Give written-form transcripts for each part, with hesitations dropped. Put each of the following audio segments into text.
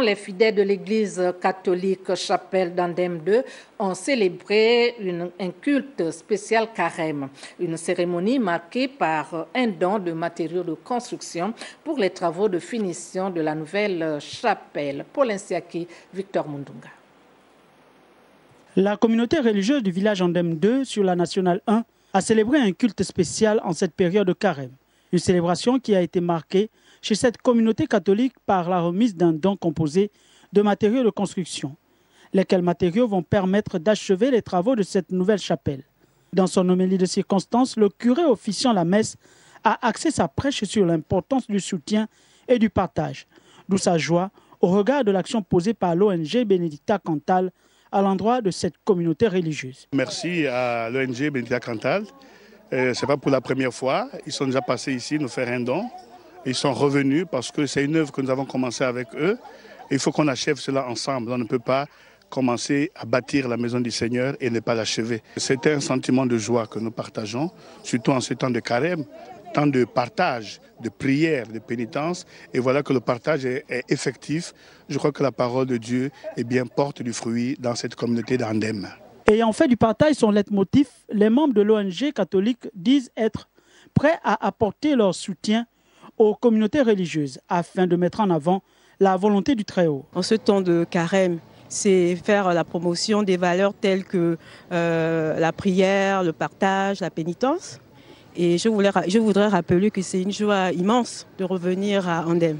Les fidèles de l'église catholique Chapelle d'Andem 2 ont célébré un culte spécial carême, une cérémonie marquée par un don de matériaux de construction pour les travaux de finition de la nouvelle chapelle. Paul Insiaki, Victor Mundunga. La communauté religieuse du village Andem 2 sur la Nationale 1 a célébré un culte spécial en cette période de carême. Une célébration qui a été marquée chez cette communauté catholique par la remise d'un don composé de matériaux de construction, lesquels matériaux vont permettre d'achever les travaux de cette nouvelle chapelle. Dans son homélie de circonstance, le curé officiant la messe a axé sa prêche sur l'importance du soutien et du partage, d'où sa joie au regard de l'action posée par l'ONG Benedicta Cantal à l'endroit de cette communauté religieuse. Merci à l'ONG Benedicta Cantal. Ce n'est pas pour la première fois. Ils sont déjà passés ici nous faire un don. Ils sont revenus parce que c'est une œuvre que nous avons commencé avec eux. Il faut qu'on achève cela ensemble. On ne peut pas commencer à bâtir la maison du Seigneur et ne pas l'achever. C'est un sentiment de joie que nous partageons, surtout en ce temps de carême, temps de partage, de prière, de pénitence. Et voilà que le partage est effectif. Je crois que la parole de Dieu porte du fruit dans cette communauté d'Andem. Ayant fait du partage son leitmotiv, les membres de l'ONG catholique disent être prêts à apporter leur soutien aux communautés religieuses afin de mettre en avant la volonté du Très-Haut. En ce temps de carême, c'est faire la promotion des valeurs telles que la prière, le partage, la pénitence. Et je voudrais rappeler que c'est une joie immense de revenir à Andem.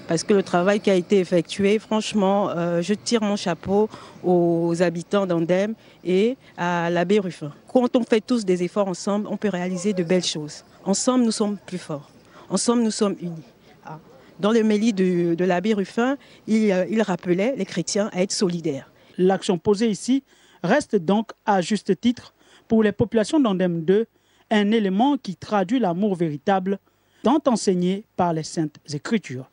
Parce que le travail qui a été effectué, franchement, je tire mon chapeau aux habitants d'Andem et à l'abbé Ruffin. Quand on fait tous des efforts ensemble, on peut réaliser de belles choses. Ensemble, nous sommes plus forts. Ensemble, nous sommes unis. Dans le méli de l'abbé Ruffin, il rappelait les chrétiens à être solidaires. L'action posée ici reste donc à juste titre pour les populations d'Andem 2 un élément qui traduit l'amour véritable tant enseigné par les Saintes Écritures.